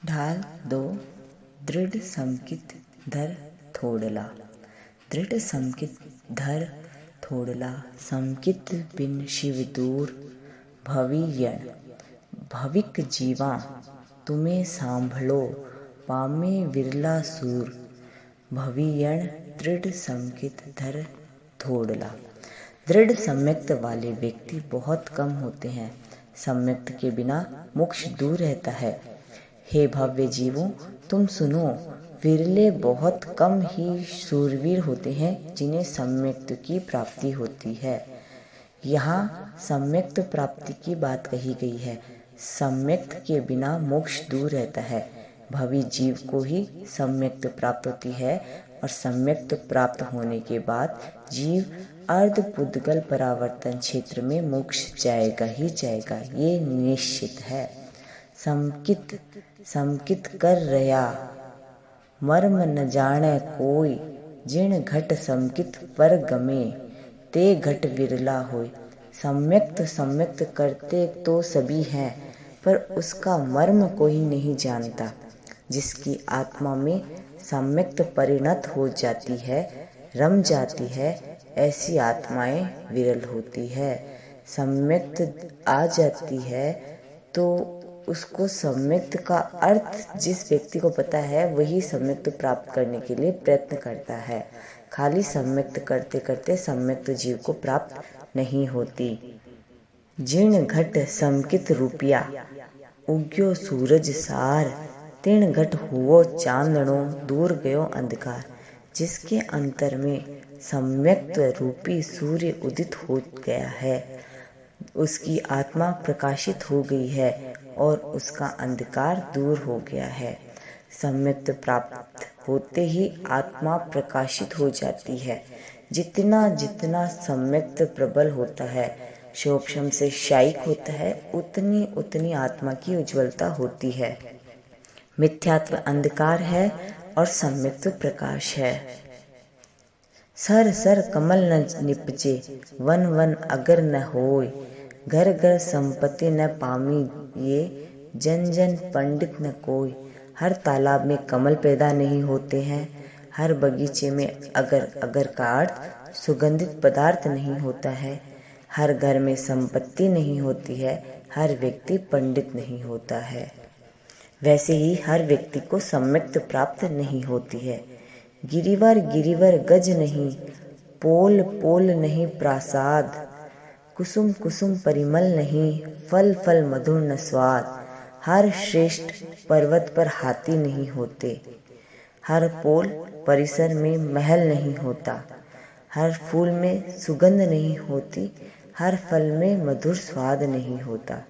ढाल 2 दृढ़ समकित धर थोड़ला। दृढ़ समकित धर थोड़ला, समकित बिन शिव दूर भवियण। भविक जीवा तुम्हें सांभलो, पामे विरला सूर भवियण। दृढ़ समकित धर थोड़ला। दृढ़ सम्यक्त वाले व्यक्ति बहुत कम होते हैं। सम्यक्त के बिना मोक्ष दूर रहता है। हे भव्य जीवों, तुम सुनो, विरले बहुत कम ही शूरवीर होते हैं जिन्हें सम्यक्त की प्राप्ति होती है। यहाँ सम्यक्त प्राप्ति की बात कही गई है। सम्यक्त के बिना मोक्ष दूर रहता है। भवी जीव को ही सम्यक्त प्राप्त होती है और सम्यक्त प्राप्त होने के बाद जीव अर्धपुद्गल परावर्तन क्षेत्र में मोक्ष जाएगा ही जाएगा, ये निश्चित है। समकित समकित कर रया, मर्म न जाने कोई। जिण घट समकित पर गमे, ते घट विरला होय। सम्यक्त सम्यक्त करते तो सभी हैं, पर उसका मर्म कोई नहीं जानता। जिसकी आत्मा में सम्यक्त परिणत हो जाती है, रम जाती है, ऐसी आत्माएं विरल होती है। सम्यक्त आ जाती है तो उसको सम्यक्त का अर्थ जिस व्यक्ति को पता है वही सम्यक्त प्राप्त करने के लिए प्रयत्न करता है। खाली सम्यक्त करते करते सम्यक्त जीव को प्राप्त नहीं होती। जिण घट समकित रूपिया, उग्यो सूरज सार। तिण घट हुओ चांदणो, दूर गयो अंधकार। जिसके अंतर में सम्यक्त रूपी सूर्य उदित हो गया है, उसकी आत्मा प्रकाशित हो गई है और उसका अंधकार दूर हो गया है। सम्यक्त प्राप्त होते ही आत्मा प्रकाशित हो जाती है। जितना जितना सम्यक्त प्रबल होता है, शोभशम से शायिक होता है, उतनी उतनी आत्मा की उज्ज्वलता होती है। मिथ्यात्व अंधकार है और सम्यक्त प्रकाश है। सर सर कमल न निपजे, वन वन अगर न होय। घर घर संपत्ति न पामी ये, जन जन पंडित न कोई। हर तालाब में कमल पैदा नहीं होते हैं। हर बगीचे में अगर अगर का अर्थ सुगंधित पदार्थ नहीं होता है। हर घर में संपत्ति नहीं होती है। हर व्यक्ति पंडित नहीं होता है। वैसे ही हर व्यक्ति को सम्यक्त प्राप्त नहीं होती है। गिरिवर गिरिवर गज नहीं, पोल पोल नहीं प्रासाद। कुसुम कुसुम परिमल नहीं, फल फल मधुर न स्वाद। हर श्रेष्ठ पर्वत पर हाथी नहीं होते। हर पोल परिसर में महल नहीं होता। हर फूल में सुगंध नहीं होती। हर फल में मधुर स्वाद नहीं होता।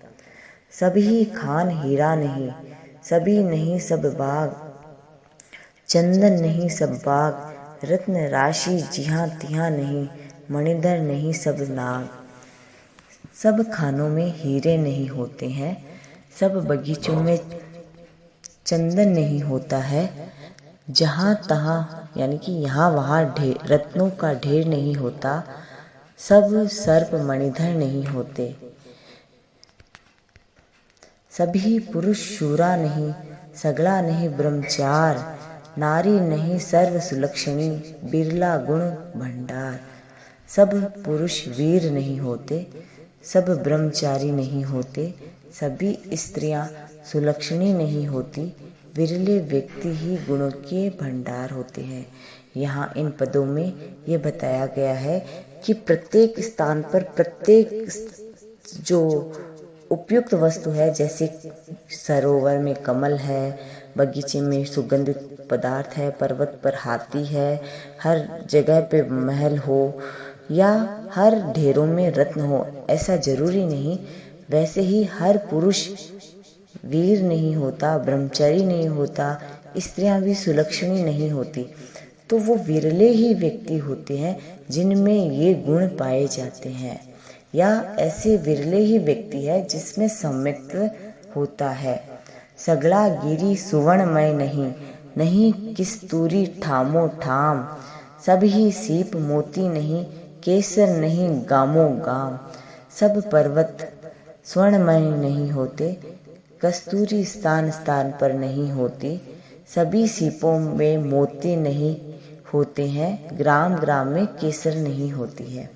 सभी खान हीरा नहीं, सभी नहीं सब बाग। चंदन नहीं सब बाग, रत्न राशि जिहाँ तिहाँ नहीं। मणिधर नहीं सब नाग। सब खानों में हीरे नहीं होते हैं। सब बगीचों में चंदन नहीं होता है। जहाँ तहाँ यानी कि यहाँ वहाँ रत्नों का ढेर नहीं होता। सब सर्प मणिधर नहीं होते। सभी पुरुष शूरा नहीं, सगला नहीं ब्रह्मचार। नारी नहीं सर्व सुलक्षणी, बिरला गुण भंडार। सब पुरुष वीर नहीं होते। सब ब्रह्मचारी नहीं होते। सभी स्त्रियां सुलक्षणी नहीं होती। विरले व्यक्ति ही गुणों के भंडार होते हैं। यहाँ इन पदों में ये बताया गया है कि प्रत्येक स्थान पर प्रत्येक जो उपयुक्त वस्तु है, जैसे सरोवर में कमल है, बगीचे में सुगंधित पदार्थ है, पर्वत पर हाथी है, हर जगह पे महल हो या हर ढेरों में रत्न हो, ऐसा जरूरी नहीं। वैसे ही हर पुरुष वीर नहीं होता, ब्रह्मचारी नहीं होता, स्त्रियां भी सुलक्षणी नहीं होती। तो वो विरले ही व्यक्ति होते हैं जिनमें ये गुण पाए जाते हैं, या ऐसे विरले ही व्यक्ति है जिसमें सम्यक्त होता है। सगला गिरी सुवर्णमय नहीं, नहीं किस्तूरी ठामो ठाम। सब ही सीप मोती नहीं, केसर नहीं गामो गाम। सब पर्वत स्वर्णमय नहीं होते। कस्तूरी स्थान स्थान पर नहीं होती, सभी सीपों में मोती नहीं होते हैं, ग्राम ग्राम में केसर नहीं होती है।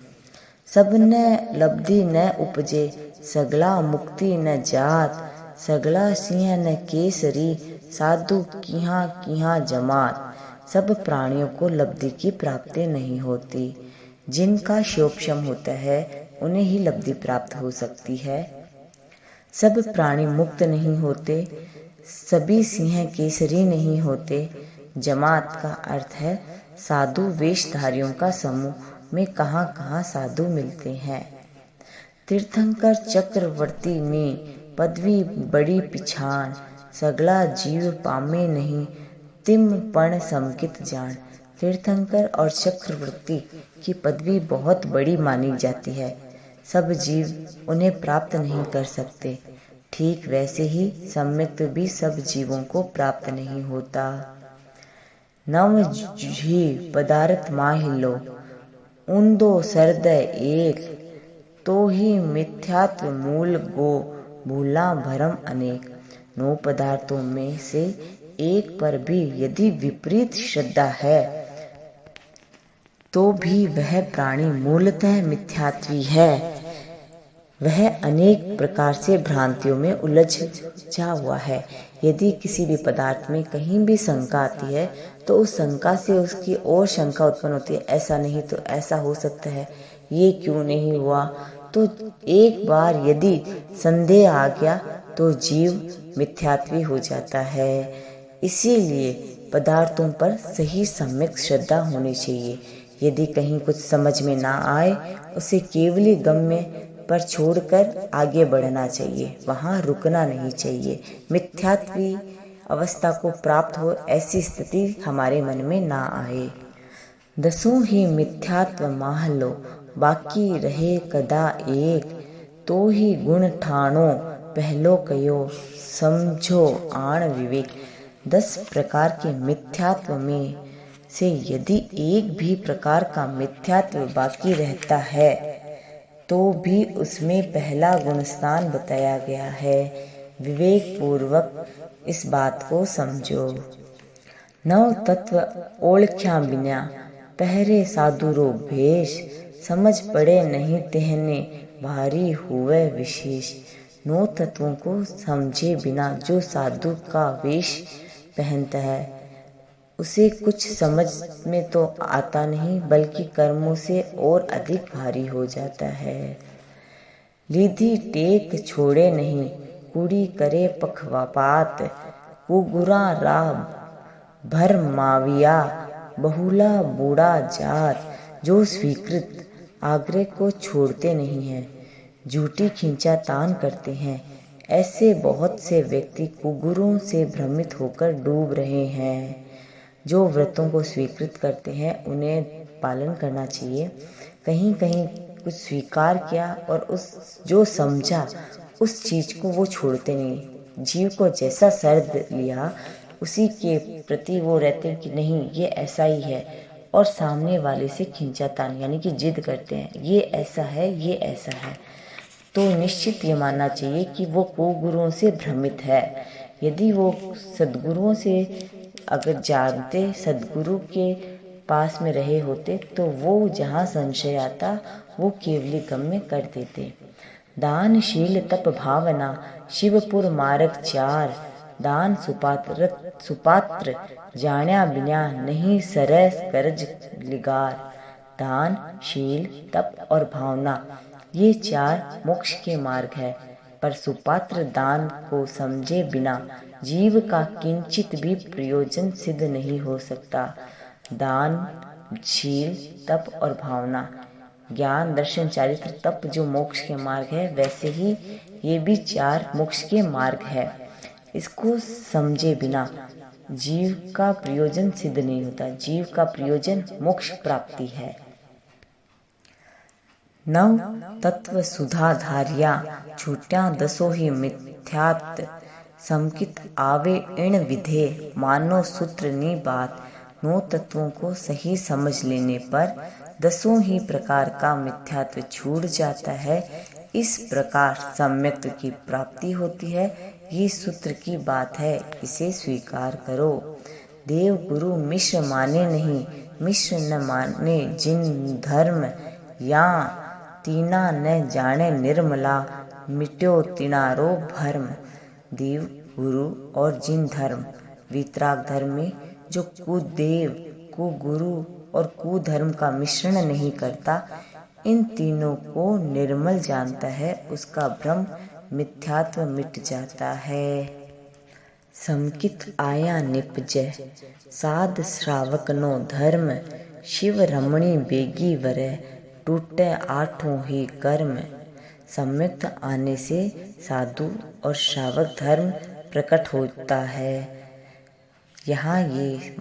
सब न लब्धि न उपजे, सगला मुक्ति न जात, सगला सिंह न केसरी, साधु किहाँ किहाँ जमात। सब प्राणियों को लब्धि की प्राप्ति नहीं होती, जिनका शोभशम होता है उन्हें ही लब्धि प्राप्त हो सकती है। सब प्राणी मुक्त नहीं होते, सभी सिंह केसरी नहीं होते। जमात का अर्थ है साधु वेशधारियों का समूह में कहाँ कहाँ साधु मिलते हैं। तीर्थंकर चक्रवर्ती ने पदवी बड़ी पिछाण, सगला जीव पामे नहीं, तिम पण समकित जान। तीर्थंकर और चक्रवर्ती की पदवी बहुत बड़ी मानी जाती है, सब जीव उन्हें प्राप्त नहीं कर सकते। ठीक वैसे ही सम्यक्त्व भी सब जीवों को प्राप्त नहीं होता। नव जी पदार्थ माहिलो, उन्दो सरदय एक, तो ही मिथ्यात्व मूल गो, भूला भरम अनेक। 9 पदार्थों में से एक पर भी यदि विपरीत श्रद्धा है तो भी वह प्राणी मूलतः मिथ्यात्वी है। वह अनेक प्रकार से भ्रांतियों में उलझा हुआ है। यदि किसी भी पदार्थ में कहीं भी शंका आती है तो उस शंका से उसकी और शंका उत्पन्न होती है, ऐसा नहीं तो ऐसा हो सकता है, ये क्यों नहीं हुआ। तो एक बार यदि संदेह आ गया तो जीव मिथ्यात्वी हो जाता है। इसीलिए पदार्थों पर सही सम्यक श्रद्धा होनी चाहिए। यदि कहीं कुछ समझ में ना आए उसे केवली गम्य पर छोड़कर आगे बढ़ना चाहिए, वहाँ रुकना नहीं चाहिए। मिथ्यात्वी अवस्था को प्राप्त हो ऐसी स्थिति हमारे मन में ना आए। 10 ही मिथ्यात्व मान लो, बाकी रहे कदा एक, तो ही गुण ठाणो पहलो कयो, समझो आण विवेक। 10 प्रकार के मिथ्यात्व में से यदि एक भी प्रकार का मिथ्यात्व बाकी रहता है तो भी उसमें पहला गुणस्थान बताया गया है। विवेक पूर्वक इस बात को समझो। 9 तत्व ओळख्या बिना, पहरे साधुरो भेष, समझ पड़े नहीं तेहने, भारी हुए विशेष। 9 तत्वों को समझे बिना जो साधु का वेश पहनता है उसे कुछ समझ में तो आता नहीं बल्कि कर्मों से और अधिक भारी हो जाता है। लीधी टेक छोड़े नहीं, कुड़ी करे पखवापात, कुगुरा राह भर माविया, बहुला बूढ़ा जात। जो स्वीकृत आग्रह को छोड़ते नहीं हैं, झूठी खींचातान करते हैं, ऐसे बहुत से व्यक्ति कुगुरों से भ्रमित होकर डूब रहे हैं। जो व्रतों को स्वीकृत करते हैं उन्हें पालन करना चाहिए। कहीं कहीं कुछ स्वीकार किया और उस जो समझा उस चीज को वो छोड़ते नहीं। जीव को जैसा शर्त लिया उसी के प्रति वो रहते हैं कि नहीं ये ऐसा ही है, और सामने वाले से खींचातान यानी कि जिद करते हैं ये ऐसा है ये ऐसा है। तो निश्चित ये मानना चाहिए कि वो कुगुरुओं से भ्रमित है। यदि वो सद्गुरुओं से अगर जानते, सद्गुरु के पास में रहे होते तो वो जहाँ संशय आता वो केवली गम्य कर देते। दानशील तप भावना, शिवपुर मार्ग 4, दान सुपात्र जाण्या बिना, नहीं सरस करज लिगार। दान, शील, तप और भावना ये 4 मोक्ष के मार्ग है, पर सुपात्र दान को समझे बिना जीव का किंचित भी प्रयोजन सिद्ध नहीं हो सकता। दान, शील, तप और भावना, ज्ञान, दर्शन, चारित्र, तप जो मोक्ष के मार्ग है, वैसे ही ये भी 4 मोक्ष के मार्ग है। इसको समझे बिना जीव का प्रयोजन सिद्ध नहीं होता। जीव का प्रयोजन मोक्ष प्राप्ति है। 9 तत्व सुधाधार्या, छूट्या 10 ही मिथ्यात्, समकित आवे इण विधे, मानो सूत्र नी बात। 9 तत्वों को सही समझ लेने पर 10 ही प्रकार का मिथ्यात्व छूट जाता है। इस प्रकार सम्यक्त्व की प्राप्ति होती है। ये सूत्र की बात है, इसे स्वीकार करो। देव गुरु मिश्र माने नहीं, मिश्र न माने जिन धर्म, या तीना न जाने निर्मला, मिट्यो तिनारो भर्म। देव गुरु और जिन धर्म, वीतराग धर्म में जो कुदेव, कुगुरु और कुधर्म का मिश्रण नहीं करता, इन तीनों को निर्मल जानता है, उसका भ्रम मिथ्यात्व मिट जाता है। समकित आया निपजय, साध श्रावक नो धर्म, शिव रमणी बेगी वरय, टूटे आठों ही कर्म। सम्यक्त आने से साधु और श्रावक धर्म प्रकट होता है। यहाँ ये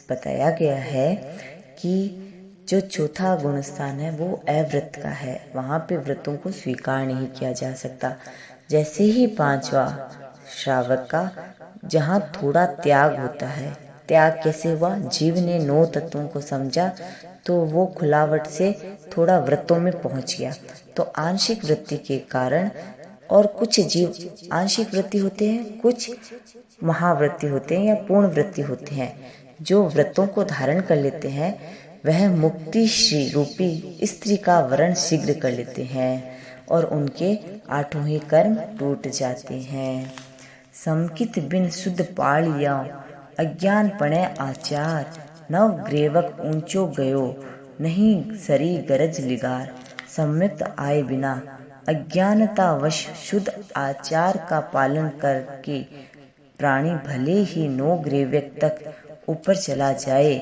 बताया गया है कि जो चौथा गुण स्थान है वो अव्रत का है, वहाँ पे व्रतों को स्वीकार नहीं किया जा सकता। जैसे ही पांचवा श्रावक का, जहाँ थोड़ा त्याग होता है। त्याग कैसे हुआ? जीव ने 9 तत्वों को समझा तो वो खुलावट से थोड़ा व्रतों में पहुंच गया। तो आंशिक वृत्ति के कारण, और कुछ जीव आंशिक वृत्ति होते हैं, कुछ महावृत्ति होते हैं या पूर्ण वृत्ति होते हैं। जो व्रतों को धारण कर लेते हैं वह मुक्ति श्री रूपी स्त्री का वरण शीघ्र कर लेते हैं और उनके आठों ही कर्म टूट जाते हैं। समकित बिन शुद्ध पालिया, अज्ञान पणे आचार, नव ग्रेवक ऊंचो गयो, नहीं सरी गरज लिगार। सम्यक्त आए बिना अज्ञानता वश शुद्ध आचार का पालन करके प्राणी भले ही 9 ग्रेवक तक ऊपर चला जाए,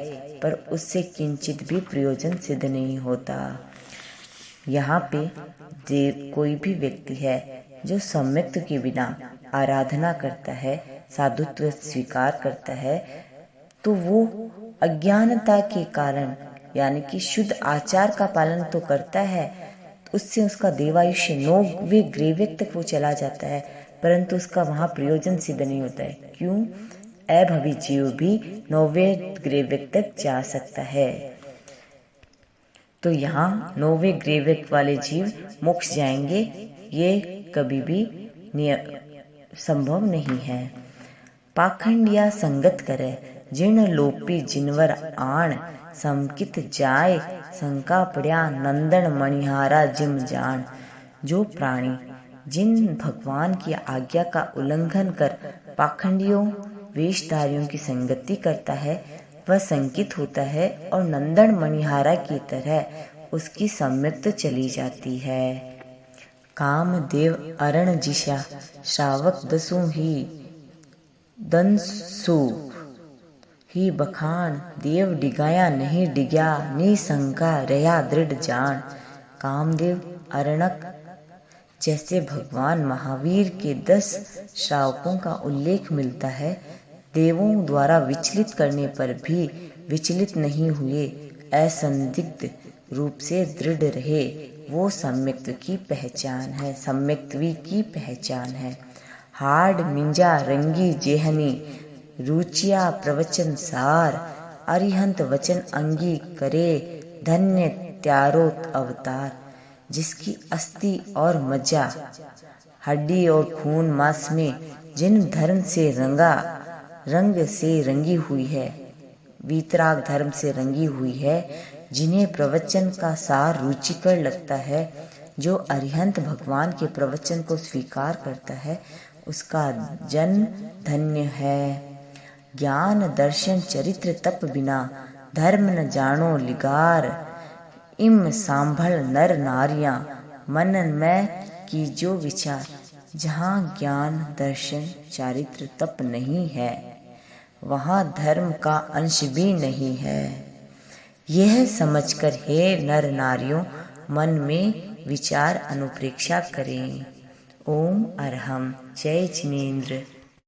पर उससे किंचित भी प्रयोजन सिद्ध नहीं होता। यहाँ पे कोई भी व्यक्ति है जो सम्यक्त के बिना आराधना करता है, साधुत्व स्वीकार करता है, तो वो अज्ञानता के कारण, यानी कि शुद्ध आचार का पालन तो करता है, उससे उसका देवायुष्य 9वें ग्रेवक तक वो चला जाता है, परंतु उसका वहाँ प्रयोजन सिद्ध नहीं होता है। क्यों? अभवी जीव भी 9वें ग्रेवक तक जा सकता है। तो यहाँ 9वें ग्रेवक वाले जीव मोक्ष जाएंगे, ये कभी भी संभव नहीं है। पाखंडिया संगत करे, जिन लोपी जिनवर आण, समकित जाय शंका पड़या, नंदन मणिहारा जिम जान। जो प्राणी जिन भगवान की आज्ञा का उल्लंघन कर पाखंडियों वेशधारियों की संगति करता है, वह संकित होता है और नंदन मणिहारा की तरह उसकी सम्यक्त चली जाती है। कामदेव अरण जिशा, श्रावक दसु ही दंसु ही बखान, देव डिगाया नहीं डिग्या, निशंका रया दृढ़ जान। कामदेव अरणक जैसे भगवान महावीर के 10 श्रावकों का उल्लेख मिलता है, देवों द्वारा विचलित करने पर भी विचलित नहीं हुए, असंदिग्ध रूप से दृढ़ रहे, वो सम्यक्त की पहचान है, सम्यक्तवी की पहचान है। हाड मिंजा रंगी जेहनी, रुचिया प्रवचन सार, अरिहंत वचन अंगी करे, धन्य त्यारोत अवतार। जिसकी अस्थि और मज्जा, हड्डी और खून मांस में जिन धर्म से रंग से रंगी हुई है, वीतराग धर्म से रंगी हुई है, जिन्हें प्रवचन का सार रुचिकर लगता है, जो अरिहंत भगवान के प्रवचन को स्वीकार करता है, उसका जन्म धन्य है। ज्ञान दर्शन चरित्र तप बिना, धर्म न जानो लिगार, इम सांभल नर नारियां, मन में कीजो विचार। जहाँ ज्ञान दर्शन चारित्र तप नहीं है, वहाँ धर्म का अंश भी नहीं है। यह समझकर हे नर नारियों मन में विचार अनुप्रेक्षा करें। ओम अरहम। जय जिनेन्द्र।